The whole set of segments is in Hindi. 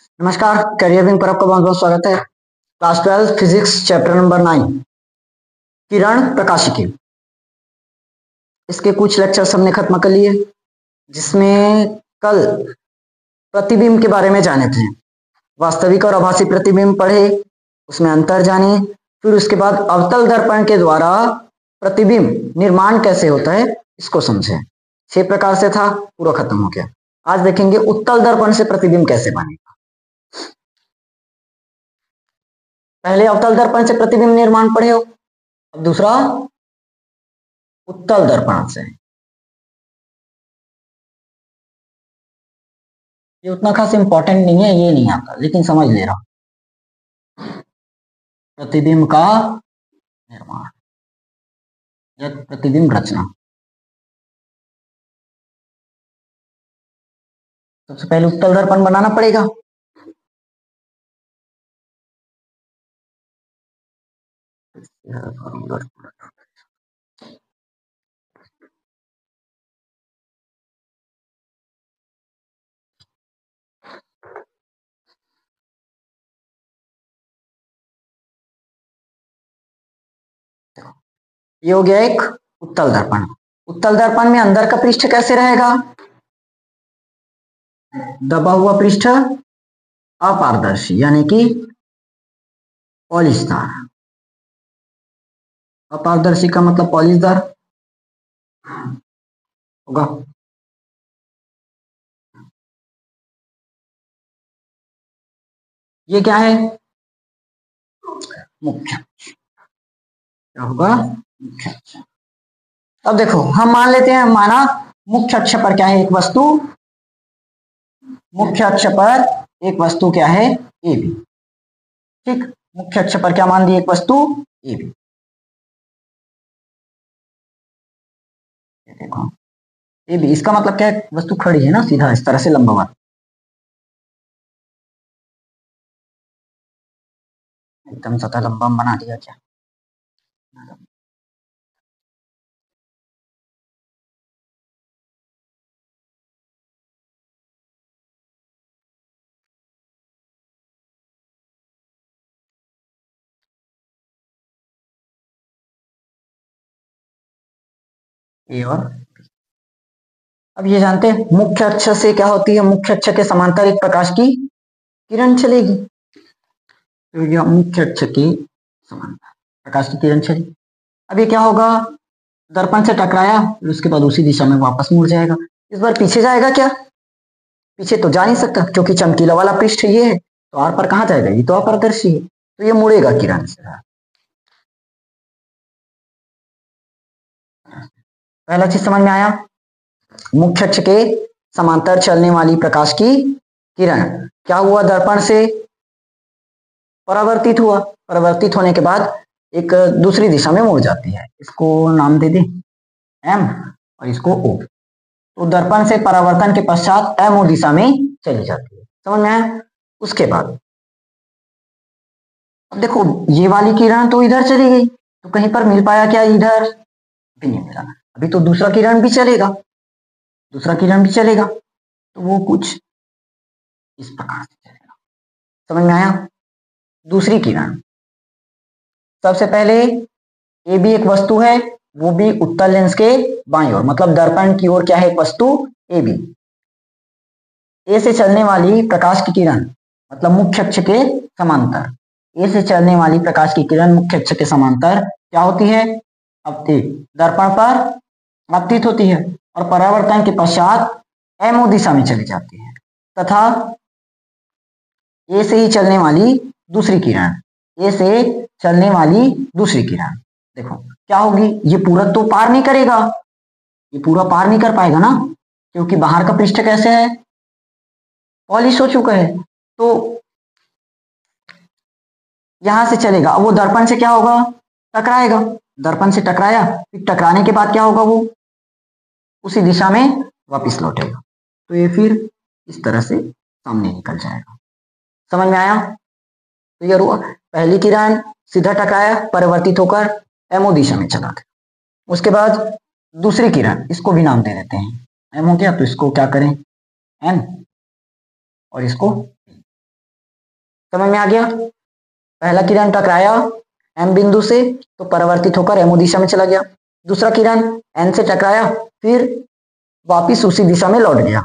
नमस्कार, करियर विंग पर आपका बहुत बहुत स्वागत है। क्लास 12 फिजिक्स चैप्टर नंबर 9 किरण प्रकाशिकी। इसके कुछ लेक्चर्स हमने खत्म कर लिए, जिसमें कल प्रतिबिंब के बारे में जाने थे। वास्तविक और आभासी प्रतिबिंब पढ़े, उसमें अंतर जाने, फिर उसके बाद अवतल दर्पण के द्वारा प्रतिबिंब निर्माण कैसे होता है इसको समझे। 6 प्रकार से था, पूरा खत्म हो गया। आज देखेंगे उत्तल दर्पण से प्रतिबिंब कैसे बनेगा। पहले अवतल दर्पण से प्रतिबिंब निर्माण पढ़े हो, अब दूसरा उत्तल दर्पण से। ये उतना खास इंपॉर्टेंट नहीं है, ये नहीं आता, लेकिन समझ ले रहा हूं। प्रतिबिंब का निर्माण या प्रतिबिंब रचना। सबसे पहले उत्तल दर्पण बनाना पड़ेगा। ये हो गया एक उत्तल दर्पण। उत्तल दर्पण में अंदर का पृष्ठ कैसे रहेगा? दबा हुआ पृष्ठ, अपारदर्शी यानी कि पॉलिशदार। अपारदर्शी का मतलब पॉलिशदार होगा। ये क्या है? मुख्य। क्या होगा? मुख्य अक्ष। अब देखो, हम मान लेते हैं, माना मुख्य अक्ष पर क्या है? एक वस्तु। मुख्य अक्ष पर एक वस्तु क्या है? A B. ठीक, मुख्य अक्ष पर क्या मान दी? एक वस्तु ए बी। देखो ए बी, इसका मतलब क्या है? वस्तु खड़ी है ना, सीधा इस तरह से लंबवत। एकदम सतह लंबा बना दिया क्या? ए और अब ये जानते हैं मुख्य अक्ष से क्या होती है? मुख्य अक्ष के समांतर एक प्रकाश की किरण चलेगी। तो ये मुख्य अक्ष के समांतर प्रकाश की किरण चली। अब ये क्या होगा? दर्पण से टकराया, फिर उसके बाद उसी दिशा में वापस मुड़ जाएगा। इस बार पीछे जाएगा क्या? पीछे तो जा नहीं सकता, क्योंकि चमकीला वाला पृष्ठ ये है, तो आर पर कहाँ जाएगा? ये तो अपारदर्शी है, तो ये मुड़ेगा किरण से। पहला चीज समझ में आया। मुख्य अक्ष के समांतर चलने वाली प्रकाश की किरण क्या हुआ? दर्पण से परावर्तित हुआ। परावर्तित होने के बाद एक दूसरी दिशा में मुड़ जाती है। इसको नाम दे दे एम और इसको ओ। तो दर्पण से परावर्तन के पश्चात एम ओ दिशा में चली जाती है। समझ में आया? उसके बाद अब देखो, ये वाली किरण तो इधर चली गई, तो कहीं पर मिल पाया क्या? इधर भी नहीं मिला। अभी तो दूसरा किरण भी चलेगा, दूसरा किरण भी चलेगा, तो वो कुछ इस प्रकार से चलेगा। समझ में आया? दूसरी किरण, सबसे पहले ए भी एक वस्तु है, वो भी उत्तल लेंस के बाईं ओर, मतलब दर्पण की ओर क्या है? एक वस्तु ए बी। ए से चलने वाली प्रकाश की किरण, मतलब मुख्य अक्ष के समांतर, ए से चलने वाली प्रकाश की किरण मुख्य अक्ष के समांतर क्या होती है? अपतित। दर्पण पर अपतित होती है और परावर्तन के पश्चात एमओ दिशा में चली जाती है। तथा ए से ही चलने वाली दूसरी किरण, ए से चलने वाली दूसरी किरण देखो क्या होगी? ये पूरा तो पार नहीं करेगा, ये पूरा पार नहीं कर पाएगा ना, क्योंकि बाहर का पृष्ठ कैसे है? पॉलिश हो चुका है। तो यहां से चलेगा, अब वो दर्पण से क्या होगा? टकराएगा। दर्पण से टकराया, फिर टकराने के बाद क्या होगा? वो उसी दिशा में वापस लौटेगा, तो ये फिर इस तरह से सामने निकल जाएगा। समझ में आया? तो ये हुआ पहली किरण, सीधा टकराया, परिवर्तित होकर एमओ दिशा में चला गया। उसके बाद दूसरी किरण, इसको भी नाम दे देते हैं, एम हो गया, तो इसको क्या करें? एन और इसको समझ में आ गया? पहला किरण टकराया एम बिंदु से तो परावर्तित होकर एमओ दिशा में चला गया, दूसरा किरण एन से टकराया फिर वापिस उसी दिशा में लौट गया,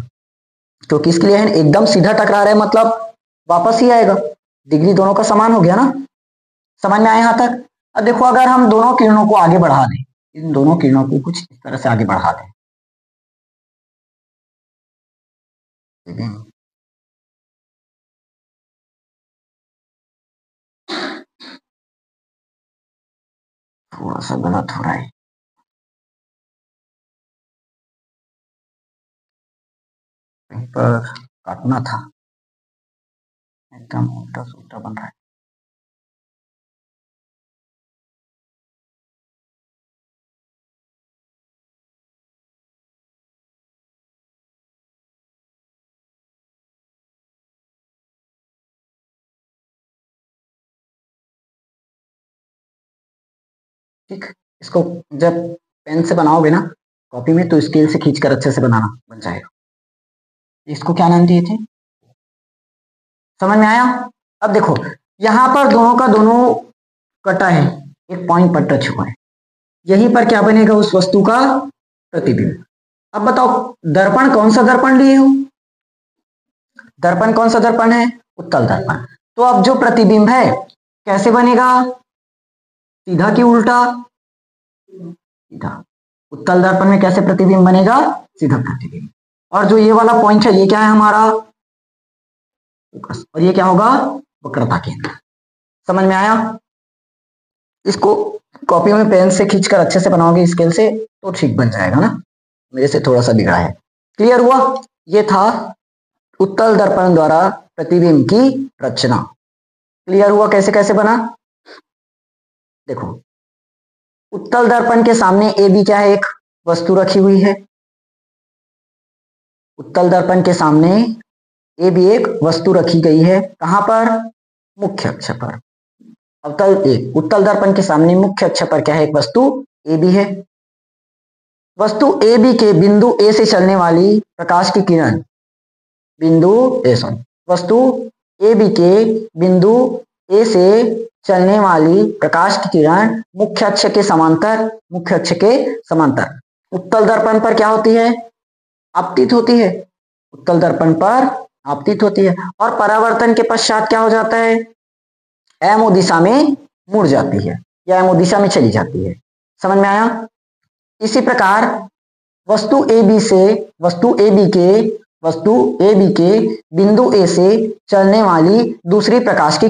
क्योंकि इसके लिए एकदम सीधा टकरा रहा है मतलब वापस ही आएगा, डिग्री दोनों का समान हो गया ना। समझ में आया यहाँ तक? अब देखो अगर हम दोनों किरणों को आगे बढ़ा दें, इन दोनों किरणों को कुछ इस तरह से आगे बढ़ा दें, थोड़ा सा गलत हो रहा है, कहीं पर काटना था, एकदम उल्टा सुल्टा बन रहा है। ठीक, इसको जब पेन से बनाओगे ना कॉपी में तो स्केल से खींचकर अच्छे से बनाना बन जाएगा। इसको क्या नाम दिए थे? समझ में आया? अब देखो यहाँ पर दोनों का दोनों कटा है, एक पॉइंट पर टच हुआ है, यहीं पर क्या बनेगा? उस वस्तु का प्रतिबिंब। अब बताओ दर्पण कौन सा दर्पण लिए हो? दर्पण कौन सा दर्पण है? उत्तल दर्पण। तो अब जो प्रतिबिंब है कैसे बनेगा? सीधा कि उल्टा? सीधा। उत्तल दर्पण में कैसे प्रतिबिंब बनेगा? सीधा प्रतिबिंब। और जो ये वाला पॉइंट है ये क्या है हमारा? फोकस। और ये क्या होगा? वक्रता केंद्र। समझ में आया? इसको कॉपी में पेन से खींचकर अच्छे से बनाओगे स्केल से तो ठीक बन जाएगा ना, मेरे से थोड़ा सा बिगड़ा है। क्लियर हुआ? ये था उत्तल दर्पण द्वारा प्रतिबिंब की रचना। क्लियर हुआ कैसे कैसे बना? देखो उत्तल दर्पण के सामने ए बी क्या है? एक वस्तु रखी हुई है। उत्तल दर्पण के सामने ए बी एक वस्तु रखी गई है। कहां पर? मुख्य अक्ष पर। उत्तल दर्पण के सामने मुख्य अक्ष पर क्या है? एक वस्तु ए बी है। वस्तु ए बी के बिंदु ए से चलने वाली प्रकाश की किरण वस्तु ए बी के बिंदु ए से चलने वाली प्रकाश की किरण मुख्य अक्ष के समांतर उत्तल दर्पण पर क्या होती है? आपतित होती है। उत्तल दर्पण पर आपतित होती है और परावर्तन के पश्चात क्या हो जाता है? एमओ दिशा में मुड़ जाती है या एमओ दिशा में चली जाती है। समझ में आया? इसी प्रकार वस्तु ए बी के बिंदु ए से चलने वाली दूसरी प्रकाश की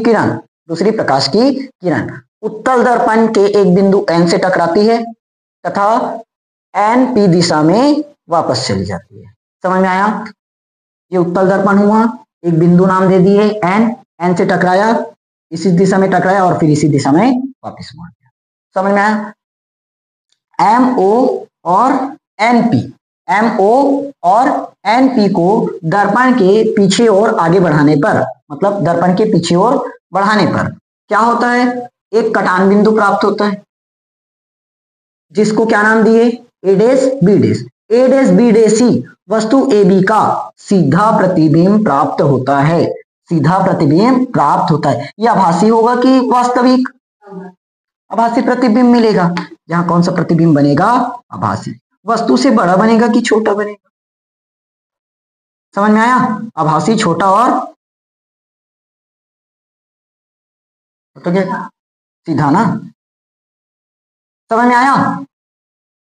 किरण उत्तल दर्पण के एक बिंदु एन से टकराती है तथा एन पी दिशा में वापस चली जाती है। समझ में आया? ये उत्तल दर्पण हुआ, एक बिंदु नाम दे दिए एन से टकराया, इसी दिशा में टकराया और फिर इसी दिशा में वापस मुड़ गया। समझ में आया? एमओ और एनपी को दर्पण के पीछे और आगे बढ़ाने पर, मतलब दर्पण के पीछे और बढ़ाने पर क्या होता है? एक कटान बिंदु प्राप्त होता है जिसको क्या नाम दिए? ए डैश बी डैश सी वस्तु ए बी का सीधा प्रतिबिंब प्राप्त होता है। यह आभासी होगा कि वास्तविक? आभासी प्रतिबिंब मिलेगा। यहाँ कौन सा प्रतिबिंब बनेगा? आभासी। वस्तु से बड़ा बनेगा कि छोटा बनेगा? समझ में आया? आभासी, छोटा और तो क्या सीधा ना। समझ में आया?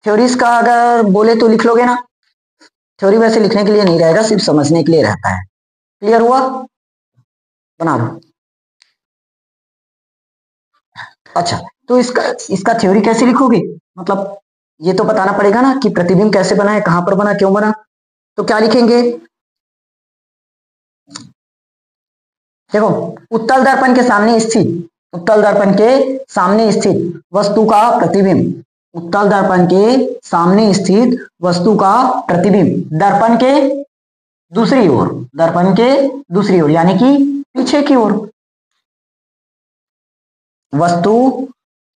थ्योरीज का अगर बोले तो लिख लोगे ना? थ्योरी वैसे लिखने के लिए नहीं रहेगा, सिर्फ समझने के लिए रहता है। क्लियर हुआ? बना लो। अच्छा तो इसका थ्योरी कैसे लिखोगे? मतलब ये तो बताना पड़ेगा ना कि प्रतिबिंब कैसे बना है, कहां पर बना, क्यों बना। तो क्या लिखेंगे? देखो उत्तल दर्पण के सामने स्थित वस्तु का प्रतिबिंब, उत्तल दर्पण के सामने स्थित वस्तु का प्रतिबिंब दर्पण के दूसरी ओर यानी कि पीछे की ओर वस्तु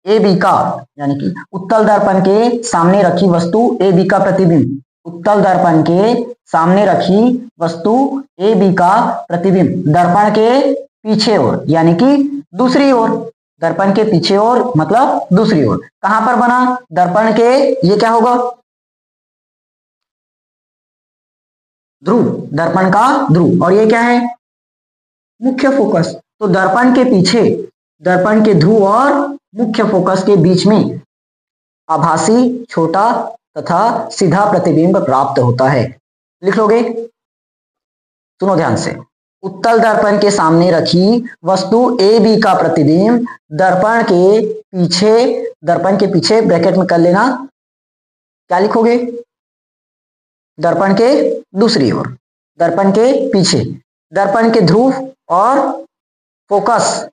ए बी का, यानी कि उत्तल दर्पण के सामने रखी वस्तु ए बी का प्रतिबिंब, उत्तल दर्पण के सामने रखी वस्तु ए बी का प्रतिबिंब दर्पण के पीछे ओर यानी कि दूसरी ओर, दर्पण के पीछे ओर मतलब दूसरी ओर। कहां पर बना? दर्पण के, ये क्या होगा? ध्रुव, दर्पण का ध्रुव। और ये क्या है? मुख्य फोकस। तो दर्पण के पीछे, दर्पण के ध्रुव और मुख्य फोकस के बीच में आभासी, छोटा तथा सीधा प्रतिबिंब प्राप्त होता है। लिख लोगे? सुनो ध्यान से। उत्तल दर्पण के सामने रखी वस्तु ए बी का प्रतिबिंब दर्पण के पीछे ब्रैकेट में कर लेना, क्या लिखोगे? दर्पण के दूसरी ओर, दर्पण के पीछे, दर्पण के ध्रुव और फोकस,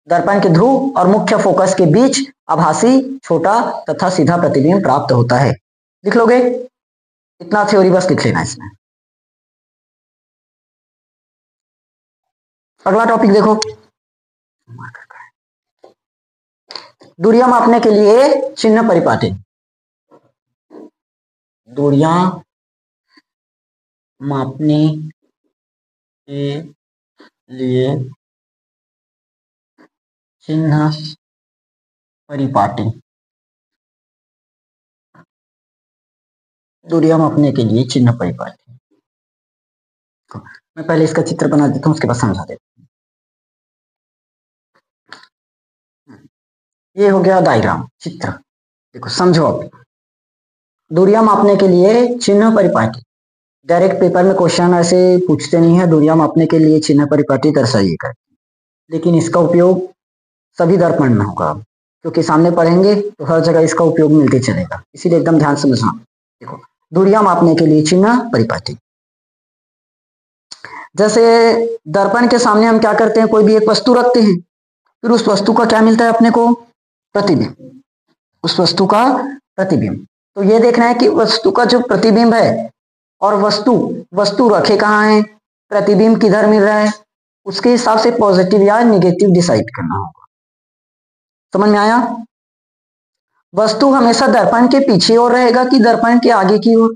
दर्पण के ध्रुव और मुख्य फोकस के बीच आभासी, छोटा तथा सीधा प्रतिबिंब प्राप्त होता है। लिख लोगे? इतना थ्योरी बस लिख लेना इसमें। अगला टॉपिक देखो, दूरियां मापने के लिए चिन्ह परिपाटी। दूरियां मापने के लिए चिन्ह परिपाटी। दूरियां मापने के लिए चिन्ह परिपाटी। मैं पहले इसका चित्र बना देता हूं, उसके बाद समझा देता हूं। ये हो गया डायग्राम, चित्र। देखो समझो अब, दूरियां मापने के लिए चिन्ह परिपाटी। डायरेक्ट पेपर में क्वेश्चन ऐसे पूछते नहीं है, दूरियां मापने के लिए चिन्ह परिपाटी दर्शाइए कर, लेकिन इसका उपयोग सभी दर्पण में होगा, क्योंकि सामने पढ़ेंगे तो हर जगह इसका उपयोग मिलते चलेगा, इसीलिए एकदम ध्यान से समझना। देखो, दूरियां मापने के लिए चिन्ह परिपाटी। जैसे दर्पण के सामने हम क्या करते हैं, कोई भी एक वस्तु रखते हैं, फिर उस वस्तु का क्या मिलता है अपने को? प्रतिबिंब, उस वस्तु का प्रतिबिंब। तो ये देखना है कि वस्तु का जो प्रतिबिंब है और वस्तु रखे कहाँ है, प्रतिबिंब किधर मिल रहा है, उसके हिसाब से पॉजिटिव या निगेटिव डिसाइड करना होगा। समझ में आया? वस्तु हमेशा दर्पण के पीछे और रहेगा कि दर्पण के आगे की ओर?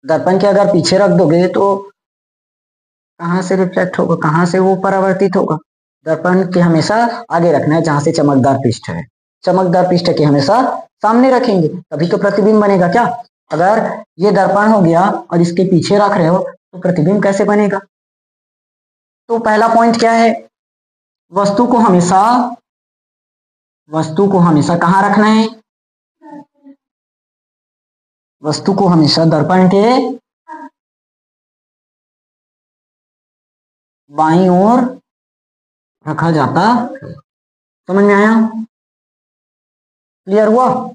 दर्पण के अगर पीछे रख दोगे तो कहां से रिफ्लेक्ट होगा, कहां से वो परावर्तित होगा? दर्पण के हमेशा आगे रखना है, जहां से चमकदार पृष्ठ है। चमकदार पृष्ठ के हमेशा सामने रखेंगे, तभी तो प्रतिबिंब बनेगा। क्या अगर ये दर्पण हो गया और इसके पीछे रख रहे हो तो प्रतिबिंब कैसे बनेगा? तो पहला पॉइंट क्या है, वस्तु को हमेशा कहां रखना है? वस्तु को हमेशा दर्पण के बाईं ओर रखा जाता है। समझ में आया? क्लियर हुआ?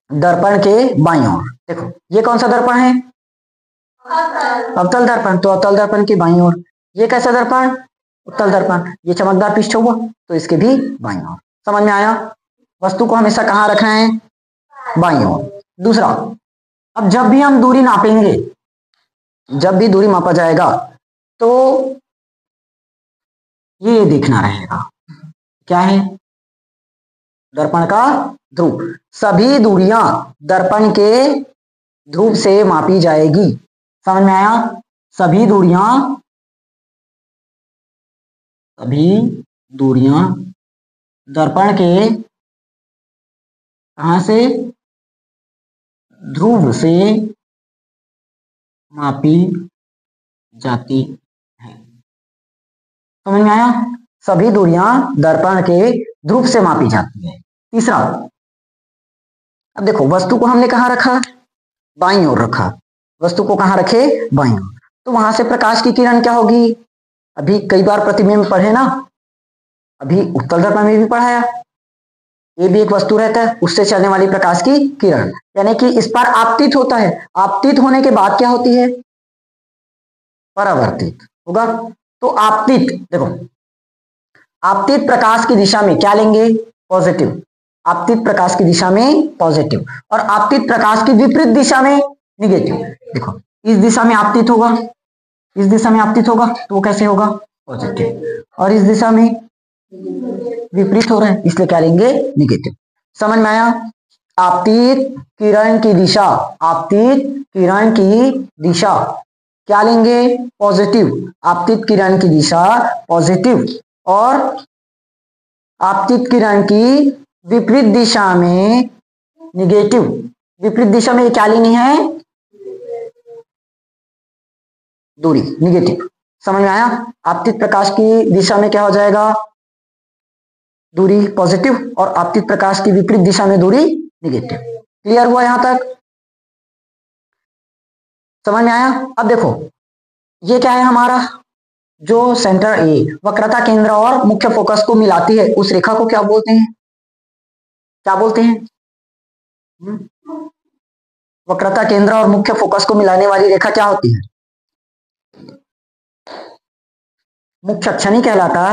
दर्पण के बाईं ओर। देखो ये कौन सा दर्पण है? अवतल दर्पण। तो अवतल दर्पण के बाईं ओर। ये कैसा दर्पण? उत्तल दर्पण। ये चमकदार पृष्ठ हुआ तो इसके भी बाईं ओर। समझ में आया? वस्तु को हमेशा कहां रखना है? बाईं ओर। दूसरा, अब जब भी हम दूरी नापेंगे, जब भी दूरी मापा जाएगा तो ये देखना रहेगा, क्या है? दर्पण का ध्रुव। सभी दूरियां दर्पण के ध्रुव से मापी जाएगी। समझ में आया? सभी दूरियां दर्पण के कहां से? ध्रुव से मापी जाती है। समझ में आया? सभी दूरियां दर्पण के ध्रुव से मापी जाती है। तीसरा, अब देखो वस्तु को हमने कहां रखा? बाईं ओर रखा। वस्तु को कहां रखे? बाईं ओर। तो वहां से प्रकाश की किरण क्या होगी? अभी कई बार प्रतिबिंब पढ़े ना, अभी उत्तल दर्पण में भी पढ़ाया। ये भी एक वस्तु रहता है, उससे चलने वाली प्रकाश की किरण, यानी कि इस पर आपतित होता है। आपतित होने के बाद क्या होती है? परावर्तित होगा। तो आपतित, देखो आपतित प्रकाश की दिशा में क्या लेंगे? पॉजिटिव। आपतित प्रकाश की दिशा में पॉजिटिव, और आपतित प्रकाश की विपरीत दिशा में निगेटिव। देखो इस दिशा में आपतित होगा, इस दिशा में आपतित होगा तो वो कैसे होगा? पॉजिटिव। और इस दिशा में विपरीत हो रहा है, इसलिए क्या लेंगे? निगेटिव। समझ में आया? आपतित किरण की दिशा, आपतित किरण की दिशा क्या लेंगे? पॉजिटिव। आपतित किरण की दिशा पॉजिटिव और आपतित किरण की विपरीत दिशा में निगेटिव। विपरीत दिशा में क्या लेनी है? दूरी, निगेटिव। समझ में आया? आपतित प्रकाश की दिशा में क्या हो जाएगा? दूरी पॉजिटिव और आपतित प्रकाश की विपरीत दिशा में दूरी निगेटिव। क्लियर हुआ यहां तक? समझ में आया? अब देखो ये क्या है हमारा जो सेंटर ए वक्रता केंद्र और मुख्य फोकस को मिलाती है उस रेखा को क्या बोलते हैं? क्या बोलते हैं? वक्रता केंद्र और मुख्य फोकस को मिलाने वाली रेखा क्या होती है? मुख्य अक्ष नहीं कहलाता।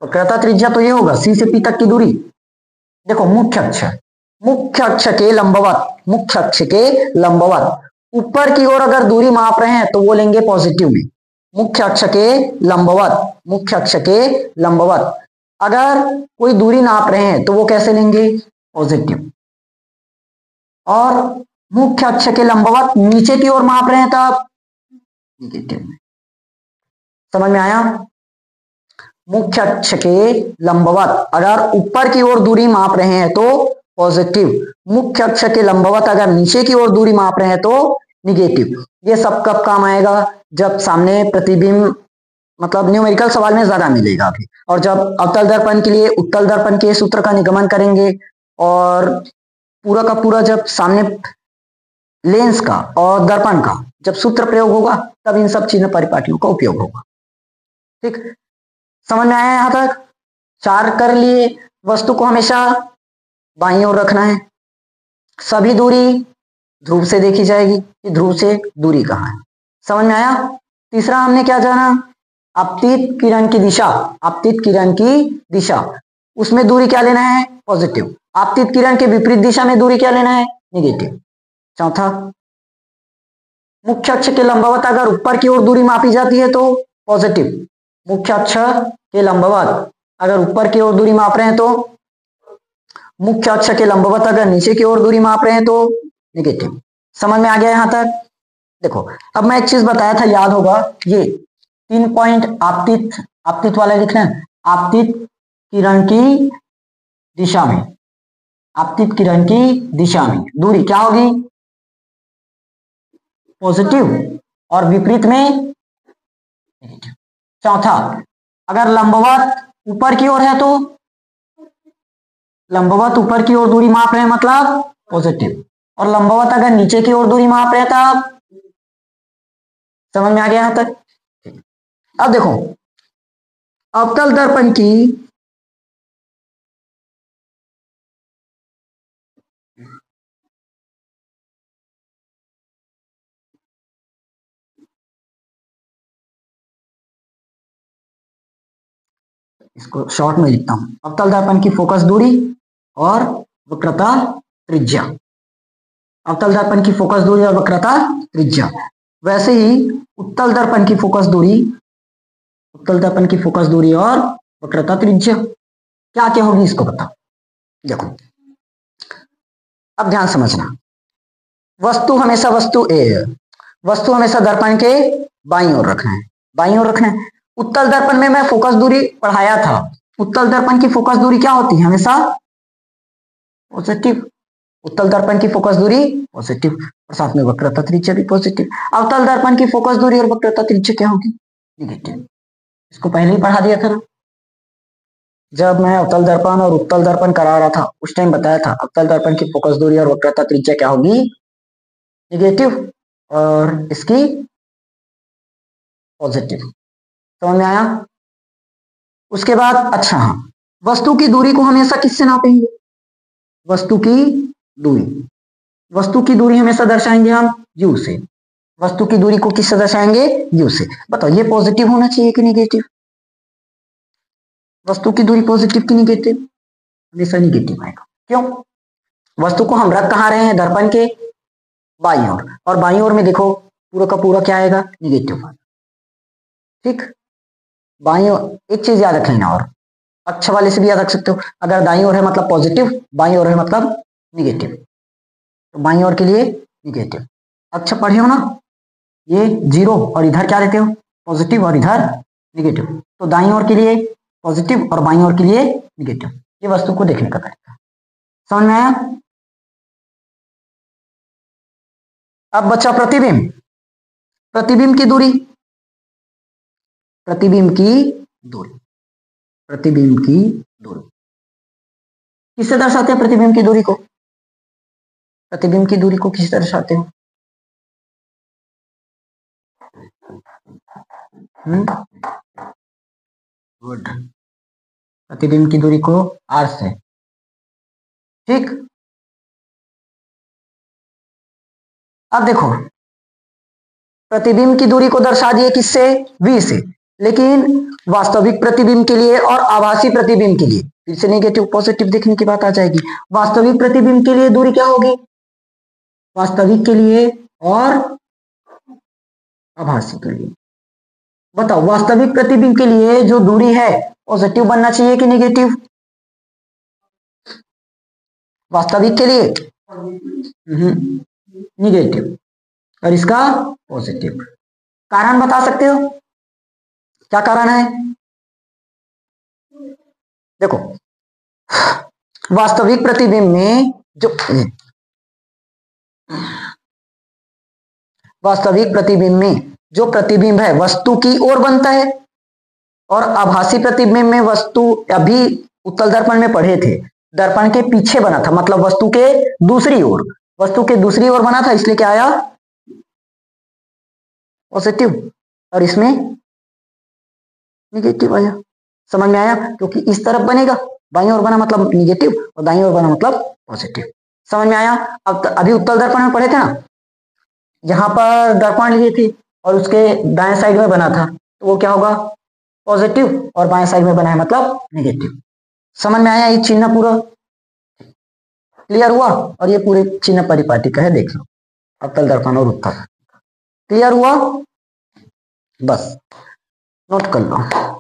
वक्रता त्रिज्या तो ये होगा सी से पी तक की दूरी। देखो मुख्य अक्ष के लंबवत, मुख्य अक्ष के लंबवत ऊपर की ओर अगर दूरी माप रहे हैं तो वो लेंगे पॉजिटिव में। मुख्य अक्ष के लंबवत, मुख्य अक्ष के लंबवत अगर कोई दूरी नाप रहे हैं तो वो कैसे लेंगे? पॉजिटिव। और मुख्य अक्ष के लंबवत नीचे की ओर माप रहे हैं तब निगेटिव में। समझ में आया? मुख्य अक्ष के लंबवत अगर ऊपर की ओर दूरी माप रहे हैं तो पॉजिटिव, मुख्य अक्ष के लंबवत अगर नीचे की ओर दूरी माप रहे हैं तो निगेटिव। ये सब कब काम आएगा? जब सामने प्रतिबिंब मतलब न्यूमेरिकल सवाल में ज्यादा मिलेगा अभी। और जब अवतल दर्पण के लिए उत्तल दर्पण के सूत्र का निगमन करेंगे और पूरा का पूरा जब सामने लेंस का और दर्पण का जब सूत्र प्रयोग होगा तब इन सब चिन्ह परिपाटियों का उपयोग होगा। ठीक, समझ में आया यहां तक? चार कर लिए। वस्तु को हमेशा बाईं ओर रखना है। सभी दूरी ध्रुव से देखी जाएगी कि ध्रुव से दूरी कहाँ है। समझ में आया? तीसरा हमने क्या जाना? आपतित किरण की दिशा, आपतित किरण की दिशा उसमें दूरी क्या लेना है? पॉजिटिव। आपतित किरण के विपरीत दिशा में दूरी क्या लेना है? निगेटिव। चौथा, मुख्य अक्ष के लंबवत अगर ऊपर की ओर दूरी मापी जाती है तो पॉजिटिव। मुख्य अक्ष के लंबवत अगर ऊपर की ओर दूरी माप रहे हैं तो, मुख्य अक्ष के लंबवत अगर नीचे की ओर दूरी माप रहे हैं तो निगेटिव। समझ में आ गया यहां तक? देखो अब मैं एक चीज बताया था, याद होगा, ये 3 पॉइंट आपतित वाला लिखना है। आपतित किरण की दिशा में, आपतित किरण की दिशा में दूरी क्या होगी? पॉजिटिव और विपरीत में नेगेटिव। चौथा, अगर लंबवत ऊपर की ओर है तो, लंबवत ऊपर की ओर दूरी माप रहे हैं मतलब पॉजिटिव, और लंबवत अगर नीचे की ओर दूरी माप रहे हैं तब। समझ में आ गया यहां तक? अब देखो अवतल दर्पण की इसको शॉर्ट में लिखता हूं, अवतल दर्पण की फोकस दूरी और वक्रता त्रिज्या। अवतल दर्पण की फोकस दूरी और वक्रता त्रिज्या। वैसे ही उत्तल दर्पण की फोकस दूरी, उत्तल दर्पण की फोकस दूरी और वक्रता त्रिज्या क्या क्या होगी इसको बताओ। देखो अब ध्यान समझना, वस्तु हमेशा वस्तु हमेशा दर्पण के बाईं ओर रखना है, बाईं ओर रखना है। उत्तल दर्पण में मैं फोकस दूरी पढ़ाया था। उत्तल दर्पण की फोकस दूरी क्या होती है? हमेशा पॉजिटिव। उत्तल दर्पण की फोकस दूरी पॉजिटिव और साथ में वक्रता त्रिज्या भी पॉजिटिव। अवतल दर्पण की फोकस दूरी और वक्रता त्रिज्या क्या होगी? निगेटिव। इसको पहले ही पढ़ा दिया था ना, जब मैं अवतल दर्पण और उत्तल दर्पण करा रहा था उस टाइम बताया था अवतल दर्पण की फोकस दूरी और वक्रता त्रिज्या क्या होगी? निगेटिव और इसकी पॉजिटिव। समझ में आया? उसके बाद अच्छा हाँ, वस्तु की दूरी को हमेशा किससे नापेंगे? वस्तु की दूरी, वस्तु की दूरी हमेशा दर्शाएंगे हम यू से। वस्तु की दूरी को किससे दर्शाएंगे? यू से। बताओ ये पॉजिटिव होना चाहिए कि निगेटिव? वस्तु की दूरी पॉजिटिव की निगेटिव? हमेशा निगेटिव आएगा। क्यों? वस्तु को हम रख कहाँ रहे हैं? दर्पण के बाईं ओर, और बाईं ओर में देखो पूरा का पूरा क्या आएगा? निगेटिव। ठीक, बाईं ओर एक चीज याद रख लेना, और अक्ष वाले से भी याद रख सकते हो, अगर दाईं ओर है मतलब पॉजिटिव, बाईं ओर है मतलब निगेटिव, तो बाईं ओर के लिए निगेटिव। अच्छा पढ़े हो ना, ये 0 और इधर क्या लेते हो पॉजिटिव और इधर निगेटिव, तो दाईं ओर के लिए पॉजिटिव और बाईं ओर के लिए निगेटिव। ये वस्तु को देखने का तरीका समझ में आया। अब बच्चा प्रतिबिंब, प्रतिबिंब की दूरी, प्रतिबिंब की दूरी, प्रतिबिंब की दूरी किससे दर्शाते हैं? प्रतिबिंब की दूरी को, प्रतिबिंब की दूरी को किससे दर्शाते हो? गुड, प्रतिबिंब की दूरी को r से, ठीक। अब देखो प्रतिबिंब की दूरी को दर्शा दिए किससे? v से, लेकिन वास्तविक प्रतिबिंब के लिए और आभासी प्रतिबिंब के लिए फिर से नेगेटिव पॉजिटिव देखने की बात आ जाएगी। वास्तविक प्रतिबिंब के लिए दूरी क्या होगी? वास्तविक के लिए और आभासी के लिए, बताओ वास्तविक प्रतिबिंब के लिए जो दूरी है पॉजिटिव बनना चाहिए कि नेगेटिव? वास्तविक के लिए नेगेटिव और इसका पॉजिटिव। कारण बता सकते हो क्या कारण है? देखो वास्तविक प्रतिबिंब में जो वास्तविक प्रतिबिंब में जो प्रतिबिंब है वस्तु की ओर बनता है, और आभासी प्रतिबिंब में वस्तु, अभी उत्तल दर्पण में पढ़े थे, दर्पण के पीछे बना था, मतलब वस्तु के दूसरी ओर, वस्तु के दूसरी ओर बना था, इसलिए क्या आया? पॉजिटिव, और इसमें निगेटिव आया। समझ में आया? क्योंकि इस तरफ बनेगा, बाईं ओर बना मतलब निगेटिव और दाईं ओर बना मतलब पॉजिटिव। समझ में आया? अब अभी उत्तल दर्पण में पढ़े थे ना, यहाँ पर दर्पण लिए थे और उसके दाएं साइड में बना था, तो वो क्या होगा? पॉजिटिव, और बाएं साइड में बना है मतलब नेगेटिव। समझ में आया? ये चिन्ह पूरा क्लियर हुआ, और ये पूरे चिन्ह परिपाटी का है, देख लो अवतल दर्पण और उत्तल। क्लियर हुआ? बस नोट कर लो।